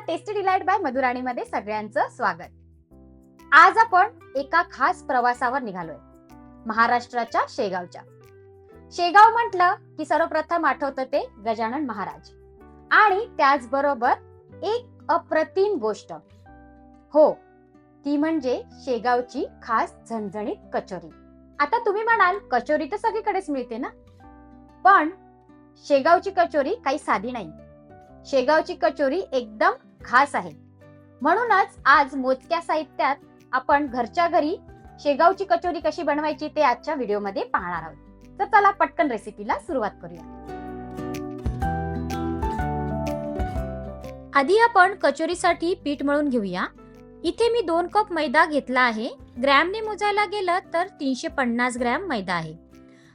Tasty delight bye मधुराणीमध्ये सगळ्यांचं स्वागत। आज आपण एका खास प्रवासावर निघालोय, महाराष्ट्राच्या शेगावच्या। शेगाव म्हटलं की सर्वप्रथम आठवतं ते गजानन महाराज आणि त्याचबरोबर एक अप्रतिम गोष्ट, हो ती म्हणजे शेगावची खास झणझणीत कचोरी। आता तुम्ही म्हणाल कचोरी तर सगळीकडेच मिळते ना, पण शेगावची कचोरी काही साधी नाही। शेगावची कचोरी एकदम खास आहे, म्हणूनच आज मोजक्या साहित्यात आपण घरच्या घरी शेगावची कचोरी कशी बनवायची ते आजच्या व्हिडिओमध्ये पाहणार आहोत। तर चला पटकन रेसिपीला सुरुवात करूया। आधी आपण कचोरीसाठी पीठ मळून घेऊया। इथे मी 2 कप मैदा घेतला आहे। ग्रॅमने मोजायला गेलं तर 350 ग्रॅम मैदा आहे।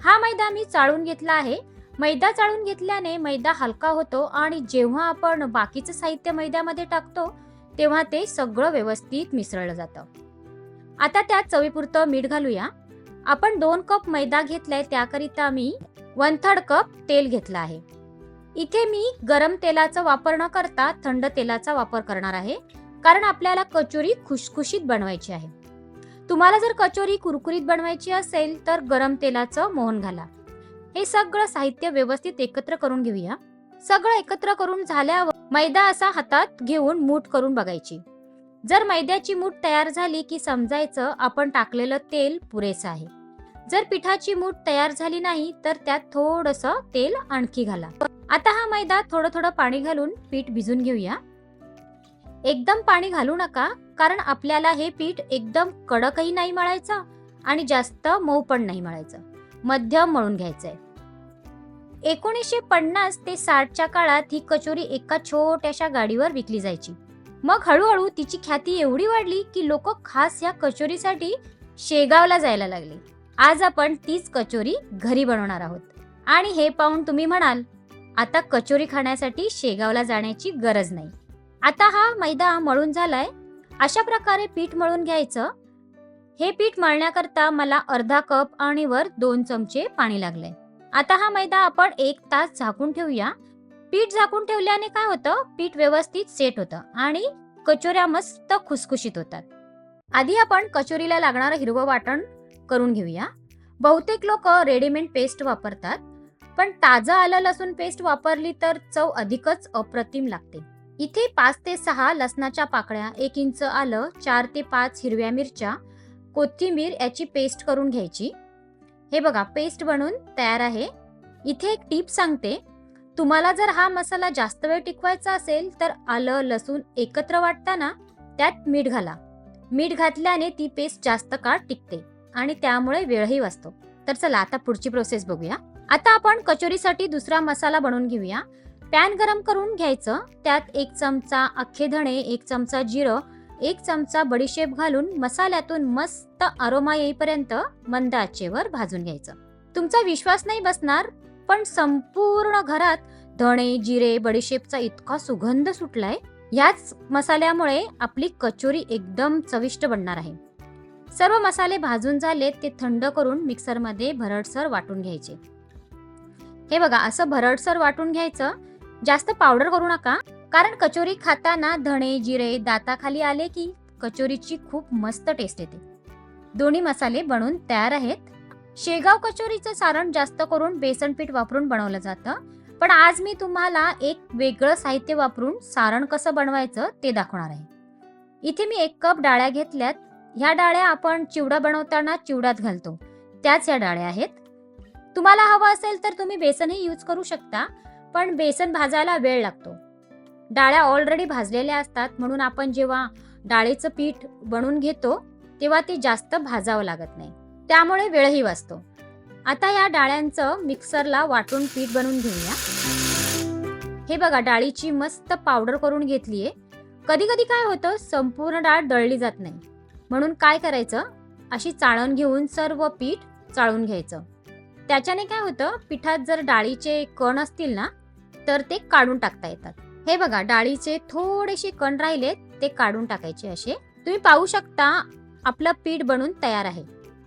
हा मैदा मी चाळून घेतला आहे। मैदा चाळून घेतल्याने मैदा हलका होतो आणि जेव्हा आपण बाकीचं साहित्य मैद्यामध्ये टाकतो तेव्हा ते सगळं व्यवस्थित मिसळलं जातं। आता त्यात चवीपुरतं मीठ घालूया। आपण 2 कप मैदा घेतलाय, त्याकरिता मी 1/3 कप तेल घेतलं आहे। इथे मी गरम तेलाचा वापर न करता थंड तेलाचा वापर करणार आहे, कारण आपल्याला कचोरी खुसखुशीत बनवायची आहे। तुम्हाला जर कचोरी कुरकुरीत बनवायची असेल तर गरम तेलाचं मोहन घाला। हे सगळं साहित्य व्यवस्थित एकत्र करून घेऊया। सगळं एकत्र करून झाल्यावर मैदा असा हातात घेऊन मूठ करून बघायची। जर मैद्याची मूठ तयार झाली की समजायचं आपण टाकलेलं तेल पुरेसं आहे। जर पिठाची मूठ तयार झाली नाही तर त्यात थोडंसं तेल आणखी घाला। आता हा मैदा थोडं थोडं पाणी घालून पीठ भिजून घेऊया। एकदम पाणी घालू नका, कारण आपल्याला हे पीठ एकदम कडकही नाही मळायचं आणि जास्त मऊ पण नाही मळायचं, मध्यम मळून घ्यायचंय। 1950 ते 60च्या काळात ही कचोरी एका छोट्याशा गाडीवर विकली जायची। मग हळूहळू तिची ख्याती एवढी वाढली की लोक खास या कचोरीसाठी शेगावला जायला लागले। आज आपण तीच कचोरी घरी बनवणार आहोत आणि हे पाहून तुम्ही म्हणाल आता कचोरी खाण्यासाठी शेगावला जाण्याची गरज नाही। आता हा मैदा मळून झालाय, अशा प्रकारे पीठ मळून घ्यायचं। हे पीठ मळण्याकरता मला अर्धा कप आणि वर 2 चमचे पाणी लागले। आता हा मैदा आपण 1 तास झाकून ठेवूया। पीठ झाकून ठेवल्याने काय होतं, पीठ व्यवस्थित सेट होतं आणि कचोऱ्या मस्त खुसखुशीत होतात। आधी आपण कचोरीला लागणारं हिरवं वाटण करून घेऊया। बहुतेक लोक रेडीमेड पेस्ट वापरतात, पण ताजं आलं लसूण पेस्ट वापरली तर चव अधिकच अप्रतिम लागते। इथे 5 ते 6 लसणाच्या पाकळ्या, 1 इंच आलं, 4 ते 5 हिरव्या मिरच्या, कोथिंबीर याची पेस्ट करून घ्यायची। हे बघा पेस्ट बनवून तयार आहे। इथे एक टिप सांगते, तुम्हाला जर हा मसाला जास्त वेळ टिकवायचा असेल तर आलं लसूण एकत्र वाटताना त्यात मीठ घाला। मीठ घातल्याने ती पेस्ट जास्त काळ टिकते आणि त्यामुळे वेळही वाचतो। तर चला आता पुढची प्रोसेस बघूया। आता आपण कचोरीसाठी दुसरा मसाला बनवून घेऊया। पॅन गरम करून घ्यायचं, त्यात 1 चमचा अख्खे धणे, 1 चमचा जिरं, 1 चमचा बडीशेप घालून मसाल्यातून मस्त अरोमा येईपर्यंत मंद आचेवर भाजून घ्यायचं। तुमचा विश्वास नाही बसणार, पण संपूर्ण घरात धणे, जिरे, बडीशेपचा इतका सुगंध सुटलाय। याच मसाल्यामुळे आपली कचोरी एकदम चविष्ट बनणार आहे। सर्व मसाले भाजून झाले ते थंड करून मिक्सरमध्ये भरडसर वाटून घ्यायचे। हे बघा असं भरडसर वाटून घ्यायचं, जास्त पावडर करू नका, कारण कचोरी खाताना धणे जिरे दाताखाली आले की कचोरीची खूप मस्त टेस्ट येते। दोन्ही मसाले बनवून तयार आहेत। शेगाव कचोरीचं सारण जास्त करून बेसन पीठ वापरून बनवलं जातं, पण आज मी तुम्हाला एक वेगळं साहित्य वापरून सारण कसं बनवायचं ते दाखवणार आहे। इथे मी 1 कप डाळ्या घेतल्यात। ह्या डाळ्या आपण चिवडा बनवताना चिवड्यात घालतो, त्याच या डाळ्या आहेत। तुम्हाला हवं असेल तर तुम्ही बेसनही यूज करू शकता, पण बेसन भाजायला वेळ लागतो। डाळ्या ऑलरेडी भाजलेल्या असतात, म्हणून आपण जेव्हा डाळीचं पीठ बनवून घेतो तेव्हा ते जास्त भाजावं लागत नाही, त्यामुळे वेळही वाचतो। आता या डाळ्यांचं मिक्सरला वाटून पीठ बनवून घेऊया। हे बघा डाळीची मस्त पावडर करून घेतलीये। कधी कधी काय होतं, संपूर्ण डाळ दळली जात नाही, म्हणून काय करायचं, अशी चाळण घेऊन सर्व पीठ चाळून घ्यायचं। त्याच्याने काय होतं, पिठात जर डाळीचे कण असतील ना तर ते काढून टाकता येतात। हे बघा डाळीचे थोडेसे कण राहिलेत ते काढून टाकायचे। असे तुम्ही पाहू शकता आपलं पीठ बनून तयार आहे।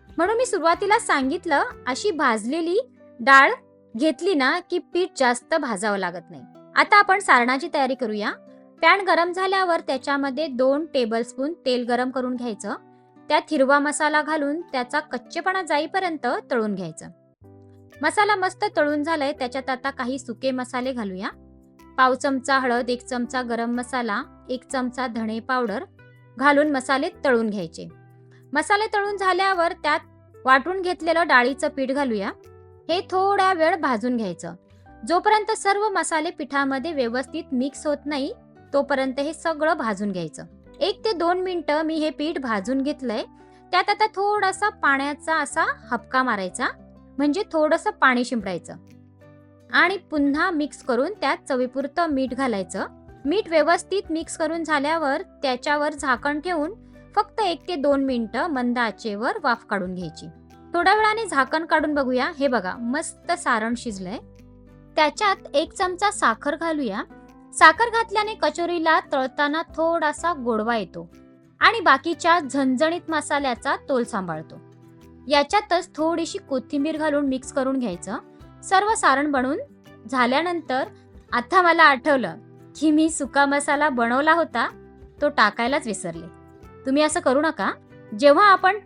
म्हणून मी सुरुवातीला सांगितलं, अशी भाजलेली डाळ घेतली ना की पीठ जास्त भाजावं लागत नाही। आता आपण सारणाची तयारी करूया। पॅन गरम झाल्यावर त्याच्यामध्ये 2 टेबलस्पून तेल गरम करून घ्यायचं. त्यात हिरवा मसाला घालून त्याचा कच्चेपणा जाईपर्यंत तळून घ्यायचं. मसाला मस्त तळून झालाय, त्याच्यात आता काही सुके मसाले घालूया. पाव चमचा हळद, 1 चमचा गरम मसाला, 1 चमचा धणे पावडर घालून मसाले तळून घ्यायचे. मसाले तळून झाल्यावर त्यात वाटून घेतलेलं डाळीचं पीठ घालूया. हे थोड्या वेळ भाजून घ्यायचं. जोपर्यंत सर्व मसाले पिठामध्ये व्यवस्थित मिक्स होत नाही तोपर्यंत हे सगळं भाजून घ्यायचं. 1 ते 2 मिनिटं मी हे पीठ भाजून घेतलंय. त्यात आता थोडासा पाण्याचा असा हबका मारायचा, म्हणजे थोडंसं पाणी शिंपडायचं आणि पुन्हा मिक्स करून त्यात चवीपुरतं मीठ घालायचं. मीठ व्यवस्थित मिक्स करून झाल्यावर त्याच्यावर झाकण ठेवून फक्त 1 ते 2 मिनिटं मंद आचेवर वाफ काढून घ्यायची. थोड्या वेळाने झाकण काढून बघूया. हे बघा मस्त सारण शिजलंय. त्याच्यात 1 चमचा साखर घालूया. साखर घातल्याने कचोरीला तळताना थोडासा गोडवा येतो आणि बाकीच्या झणझणीत मसाल्याचा तोल सांभाळतो. याच्यातच थोडीशी कोथिंबीर घालून मिक्स करून घ्यायचं. सर्व सारण बनवून झाल्यानंतर आता मला आठवलं की मी सुका मसाला बनवला होता, तो टाकायलाच विसरले. तुम्ही असं करू नका. जेव्हा आपण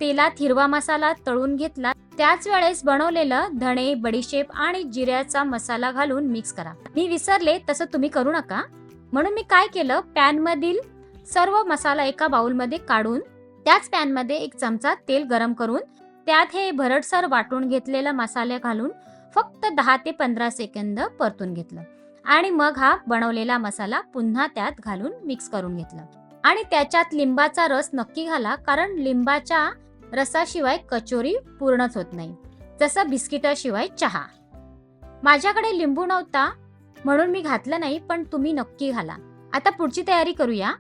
तेलात हिरवा मसाला तळून घेतला त्याच वेळेस बनवलेलं धणे, बडीशेप आणि जिऱ्याचा मसाला घालून मिक्स करा. मी विसरले, तसं तुम्ही करू नका. म्हणून मी काय केलं, पॅन मधील सर्व मसाला एका बाउलमध्ये काढून त्याच पॅन मध्ये 1 चमचा तेल गरम करून त्यात हे भरडसर वाटून घेतलेला मसाले घालून फक्त 10 ते 15 सेकंद परतून घेतलं आणि मग हा बनवलेला मसाला पुन्हा त्यात घालून मिक्स करून घेतलं. आणि त्याच्यात लिंबाचा रस नक्की घाला, कारण लिंबाच्या रसाशिवाय कचोरी पूर्णच होत नाही, जसं बिस्किटाशिवाय चहा. माझ्याकडे लिंबू नव्हता म्हणून मी घातलं नाही, पण तुम्ही नक्की घाला. आता पुढची तयारी करूया.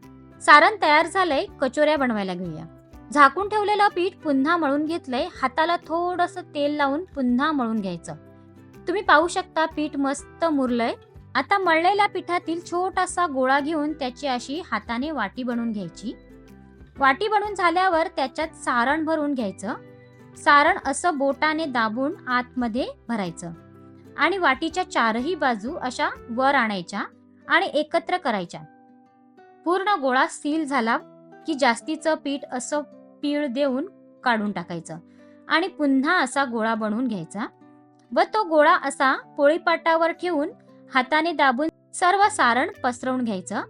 सारण तयार झालंय, कचोऱ्या बनवायला घेऊया. झाकून ठेवलेलं पीठ पुन्हा मळून घेतलंय. हाताला थोडंसं तेल लावून पुन्हा मळून घ्यायचं. तुम्ही पाहू शकता पीठ मस्त मुरलंय. आता मळलेल्या पिठातील छोटासा गोळा घेऊन त्याची अशी हाताने वाटी बनवून घ्यायची. वाटी बनवून झाल्यावर त्याच्यात सारण भरून घ्यायचं. सारण असं बोटाने दाबून आतमध्ये भरायचं आणि वाटीच्या चारही बाजू अशा वर आणायच्या आणि एकत्र करायच्या. पूर्ण गोळा सील झाला की जास्तीचं पीठ असं पीळ देऊन काढून टाकायचं आणि पुन्हा असा गोळा बनवून घ्यायचा व तो गोळा असा पोळीपाटावर ठेवून हाताने दाबून सर्व सारण पसरवून घ्यायचं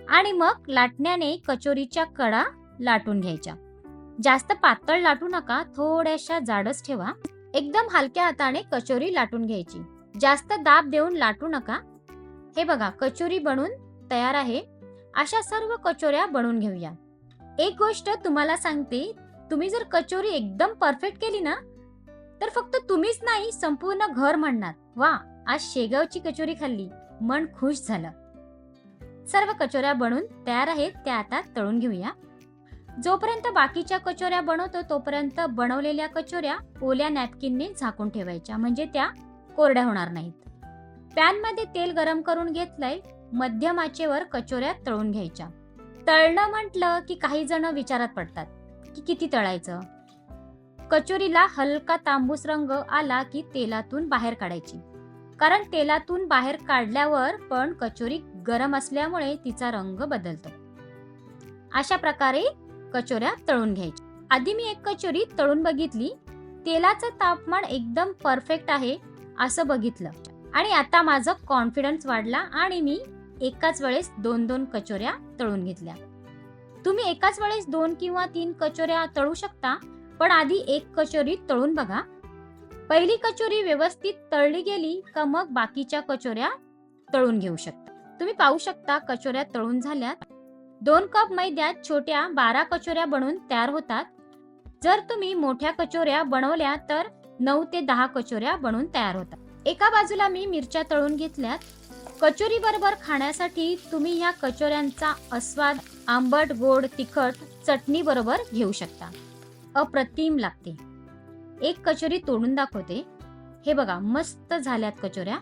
आणि मग लाटण्याने कचोरीच्या कडा लाटून घ्यायच्या. जास्त पातळ लाटू नका, थोड्याशा जाडच ठेवा. एकदम हलक्या हाताने कचोरी लाटून घ्यायची, जास्त दाब देऊन लाटू नका. हे बघा कचोरी बनून तयार आहे. अशा सर्व कचोऱ्या बनवून घेऊया. एक गोष्ट तुम्हाला सांगते, तुम्ही जर कचोरी एकदम परफेक्ट केली ना तर फक्त तुम्हीच नाही संपूर्ण घर म्हणणार, वा आज शेगावची कचोरी खाल्ली, मन खुश झालं. सर्व कचोऱ्या बनून तयार आहेत, त्या आता तळून घेऊया. जोपर्यंत बाकीच्या कचोऱ्या बनवतो तोपर्यंत बनवलेल्या कचोऱ्या ओल्या नॅपकिनने झाकून ठेवायच्या, म्हणजे त्या कोरड्या होणार नाहीत. पॅन मध्ये तेल गरम करून घेतलंय. मध्यम आचेवर कचोऱ्या तळून घ्यायच्या. तळणं म्हटलं की काही जण विचारात पडतात की किती तळायचं. कचोरीला हलका तांबूस रंग आला की तेलातून बाहेर काढायची, कारण तेलातून बाहेर काढल्यावर पण कचोरी गरम असल्यामुळे तिचा रंग बदलतो. अशा प्रकारे कचोऱ्या तळून घ्यायच्या. आधी मी एक कचोरी तळून बघितली, तेलाचं तापमान एकदम परफेक्ट आहे असं बघितलं आणि आता माझं कॉन्फिडन्स वाढला आणि मी एकाच वेळेस 2-2 कचोऱ्या तळून घेतल्या. तुम्ही एकाच वेळेस 2 किंवा 3 कचोऱ्या तळू शकता, पण आधी एक कचोरी तळून बघा. पहिली कचोरी व्यवस्थित तळली गेली का मग बाकीच्या कचोऱ्या तळून घेऊ शकता. तुम्ही पाहू शकता कचोऱ्या तळून झाल्यात. 2 कप मैद्यात छोट्या 12 कचोऱ्या बनवून तयार होतात. जर तुम्ही मोठ्या कचोऱ्या बनवल्या तर 9 ते 10 कचोऱ्या बनवून तयार होतात. एका बाजूला मी मिरच्या तळून घेतल्यात. कचोरी बरोबर खाण्यासाठी तुम्ही ह्या कचोऱ्यांचा आस्वाद आंबट, गोड, तिखट चटणी बरोबर घेऊ शकता. अप्रतिम लागते. एक कचोरी तोडून दाखवते. हे बघा मस्त झाल्यात कचोऱ्या.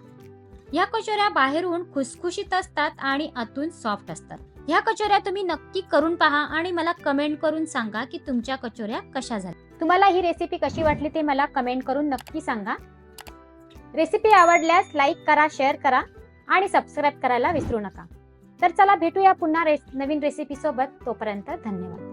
ह्या कचोऱ्या बाहेरून खुसखुशीत असतात आणि आतून सॉफ्ट असतात. ह्या कचोऱ्या तुम्ही नक्की करून पहा आणि मला कमेंट करून सांगा की तुमच्या कचोऱ्या कशा झाल्या. तुम्हाला ही रेसिपी कशी वाटली ते मला कमेंट करून नक्की सांगा. रेसिपी आवडल्यास लाईक करा, शेअर करा आणि सबस्क्राईब करायला विसरू नका. तर चला भेटूया पुन्हा नवीन रेसिपी सोबत. तोपर्यंत धन्यवाद.